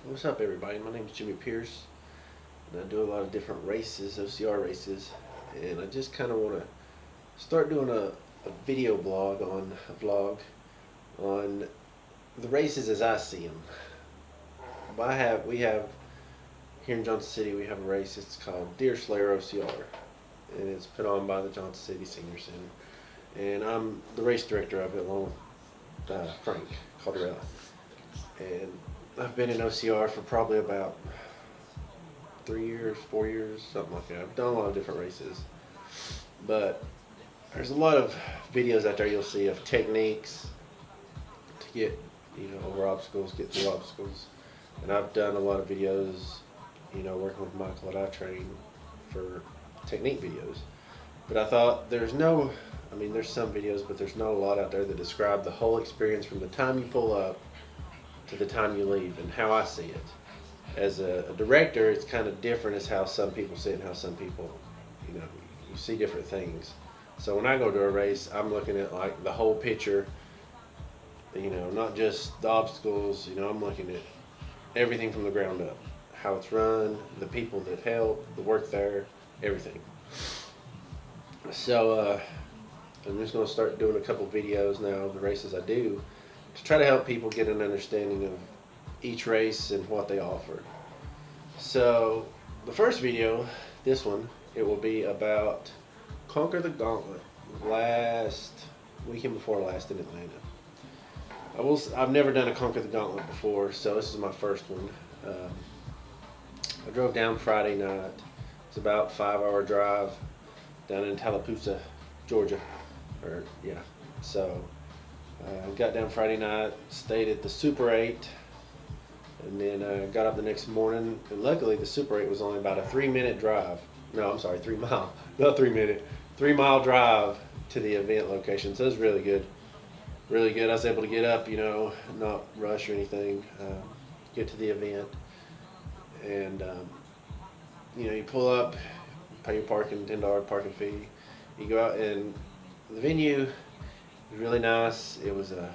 What's up, everybody? My name is Jimmy Pierce, and I do a lot of different races, OCR races, and I just kind of want to start doing a video blog on a vlog on the races as I see them. We have here in Johnson City, we have a race. It's called Deer Slayer OCR, and it's put on by the Johnson City Senior Center, and I'm the race director of it along with Frank Calderella. And I've been in OCR for probably about 3 years, 4 years, something like that. I've done a lot of different races, but there's a lot of videos out there you'll see of techniques to get, over obstacles, get through obstacles. And I've done a lot of videos, working with Michael that I train for technique videos. But I thought there's some videos, but there's not a lot out there that describe the whole experience from the time you pull up to the time you leave, and how I see it. As a director, it's kind of different as how some people see it and how some people, you see different things. So when I go to a race, I'm looking at like the whole picture, not just the obstacles, I'm looking at everything from the ground up. How it's run, the people that help, the work there, everything. So I'm just going to start doing a couple videos now of the races I do to try to help people get an understanding of each race and what they offer. So the first video, this one, it will be about Conquer the Gauntlet, last weekend before last in Atlanta. I've never done a Conquer the Gauntlet before, so this is my first one. I drove down Friday night. It's about a 5-hour drive down in Tallapoosa, Georgia. So got down Friday night, stayed at the Super 8, and then got up the next morning. And luckily, the Super 8 was only about a 3-minute drive. No, I'm sorry, 3 mile, not 3 minute, 3 mile drive to the event location. So it was really good, really good. I was able to get up, not rush or anything, get to the event, and you pull up, pay your $10 parking fee. You go out, and the venue was really nice. It was a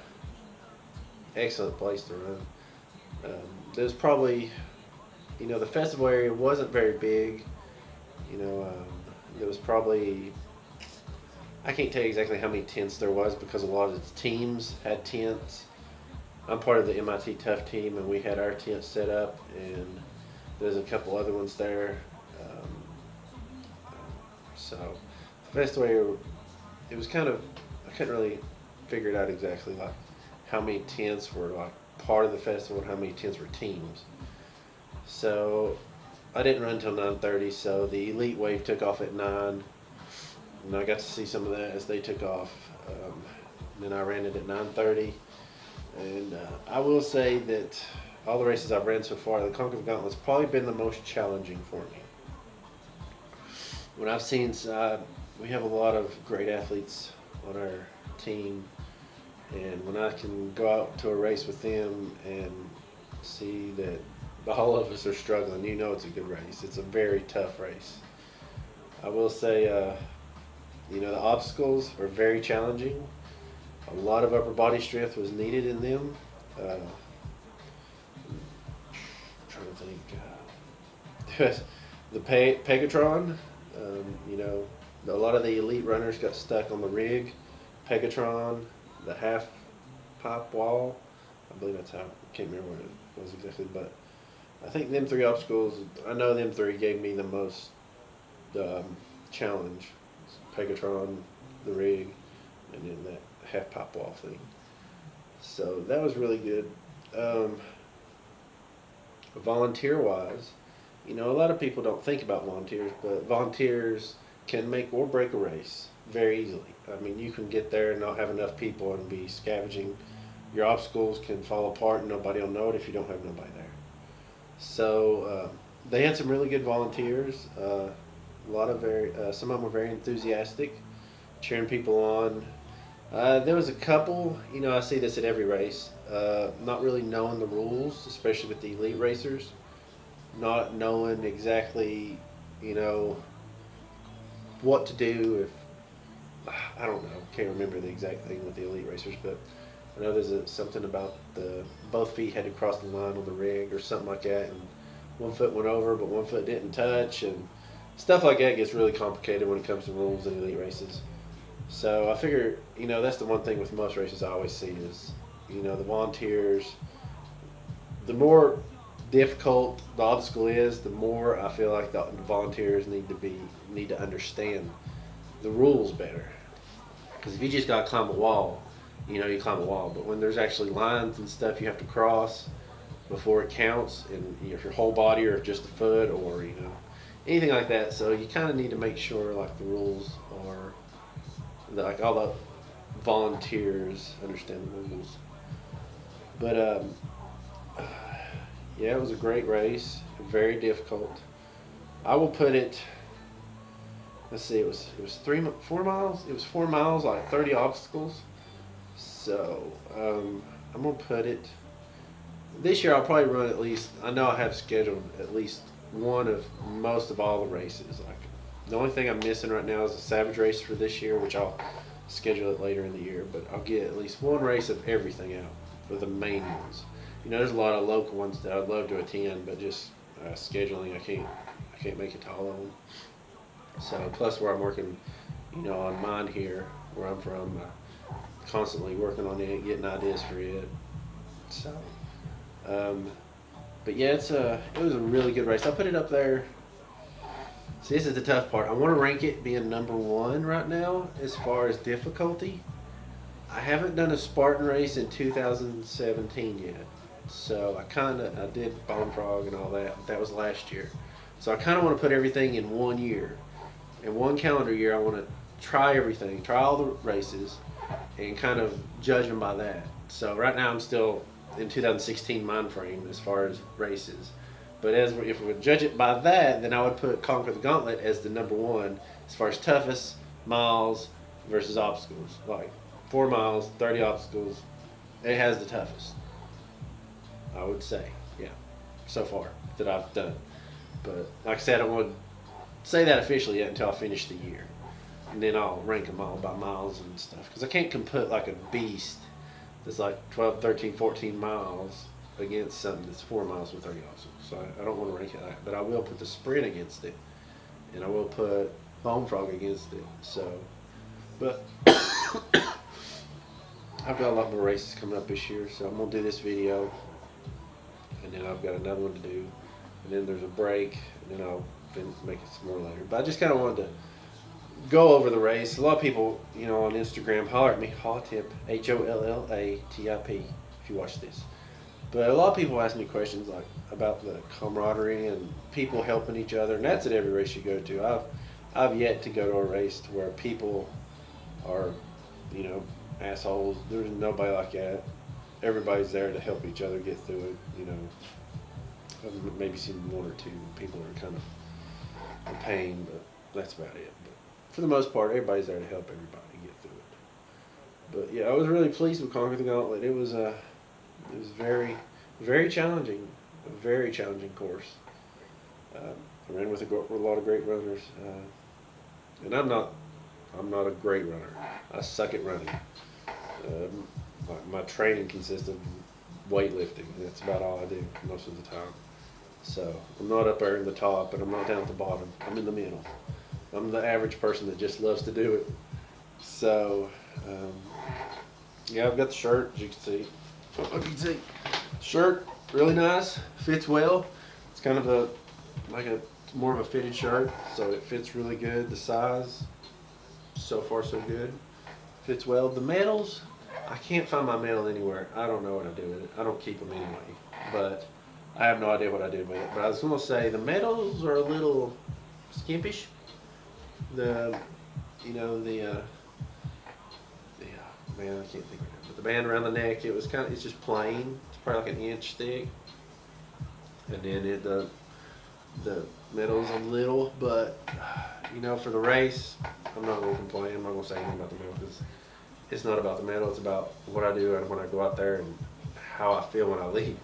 excellent place to run. There's probably, the festival area wasn't very big. There was probably, I can't tell you exactly how many tents there was because a lot of the teams had tents. I'm part of the MIT Tough team, and we had our tent set up, and there's a couple other ones there. So the festival area, it was kind of, I couldn't really figure it out exactly, like how many tents were like part of the festival and how many tents were teams. So I didn't run until 9:30, so the elite wave took off at 9, and I got to see some of that as they took off. Then I ran it at 9:30, and I will say that all the races I've ran so far, the Conquer the Gauntlet's probably been the most challenging for me. When I've seen, we have a lot of great athletes on our team, and when I can go out to a race with them and see that all of us are struggling, it's a good race. It's a very tough race. I will say, the obstacles are very challenging. A lot of upper body strength was needed in them. I'm trying to think. The Pegatron, a lot of the elite runners got stuck on the rig. Pegatron, the half pipe wall, I believe that's how, I can't remember what it was exactly, but I think them 3 obstacles, I know them 3 gave me the most challenge. Pegatron, the rig, and then that half pipe wall thing. So that was really good. Volunteer wise, a lot of people don't think about volunteers, but volunteers can make or break a race very easily. I mean, you can get there and not have enough people and be scavenging. Your obstacles can fall apart and nobody will know it if you don't have nobody there. So they had some really good volunteers. Some of them were very enthusiastic, cheering people on. There was a couple, I see this at every race, not really knowing the rules, especially with the elite racers, not knowing exactly, what to do if, I don't know, can't remember the exact thing with the elite racers, but I know there's something about both feet had to cross the line on the rig or something like that, and one foot went over, but one foot didn't touch, and stuff like that gets really complicated when it comes to rules in elite races. So I figure, that's the one thing with most races I always see is, the volunteers, the more difficult the obstacle is, the more I feel like the volunteers need to understand the rules better. Because if you just gotta climb a wall, you climb a wall. But when there's actually lines and stuff you have to cross before it counts, and if your whole body or just a foot or anything like that, so you kind of need to make sure like the rules are like all the volunteers understand the rules. But yeah, it was a great race, very difficult. I will put it. Let's see, it was 4 miles. It was 4 miles, like 30 obstacles. So I'm gonna put it. This year I'll probably run at least. I know I have scheduled at least one of most of all the races. Like the only thing I'm missing right now is a Savage race for this year, which I'll schedule it later in the year. But I'll get at least one race of everything out for the main ones. There's a lot of local ones that I'd love to attend, but just scheduling, I can't make it to all of them. So plus where I'm working, on mine here, where I'm from, constantly working on it, getting ideas for it. So, but yeah, it was a really good race. I put it up there. See, this is the tough part. I want to rank it being number 1 right now as far as difficulty. I haven't done a Spartan race in 2017 yet. So I did Bone Frog and all that. That was last year. So I kind of want to put everything in 1 year. In 1 calendar year, I want to try everything, try all the races, and kind of judge them by that. So right now I'm still in 2016 mind frame as far as races. But if we would judge it by that, then I would put Conquer the Gauntlet as the number 1 as far as toughest miles versus obstacles. Like 4 miles, 30 obstacles, it has the toughest. I would say, yeah, so far that I've done. But like I said, I don't want to say that officially yet until I finish the year. And then I'll rank them all by miles and stuff. Because I can't put like a beast that's like 12, 13, 14 miles against something that's 4 miles with 30 obstacles. So I don't want to rank it like that. But I will put the sprint against it. And I will put Bone Frog against it. So, but I've got a lot more races coming up this year. So I'm going to do this video. And then I've got another one to do. And then there's a break. And then I'll make it some more later. But I just kind of wanted to go over the race. A lot of people, on Instagram holler at me, Hollatip, HOLLATIP, if you watch this. But a lot of people ask me questions like about the camaraderie and people helping each other, and that's at every race you go to. I've yet to go to a race to where people are, assholes. There's nobody like that. Everybody's there to help each other get through it. I've maybe seen 1 or 2 people that are kind of a pain, but that's about it. But for the most part, everybody's there to help everybody get through it. But yeah, I was really pleased with Conquer the Gauntlet. It was very, very challenging, a very challenging course. I ran with a lot of great runners, and I'm not a great runner. I suck at running. My training consists of weightlifting. That's about all I do most of the time. So I'm not up there in the top, and I'm not down at the bottom. I'm in the middle. I'm the average person that just loves to do it. So yeah, I've got the shirt, as you can see. Shirt, really nice, fits well. It's kind of more of a fitted shirt, so it fits really good. The size, so far so good. Fits well. The medals, I can't find my medal anywhere. I don't know what I do with it. I don't keep them anyway, but I have no idea what I did with it. But I was going to say the medals are a little skimpish. Man, I can't think of it. But the band around the neck, it's just plain. It's probably like an inch thick. And then the medal's a little, but for the race, I'm not going to complain. I'm not going to say anything about the medal because it's not about the medal. It's about what I do and when I go out there and how I feel when I leave.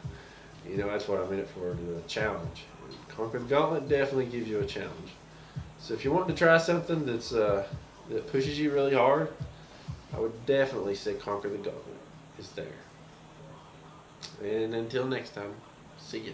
That's what I'm in it for, the challenge. And Conquer the Gauntlet definitely gives you a challenge. So if you want to try something that pushes you really hard, I would definitely say Conquer the Gauntlet. is there. And until next time, see ya.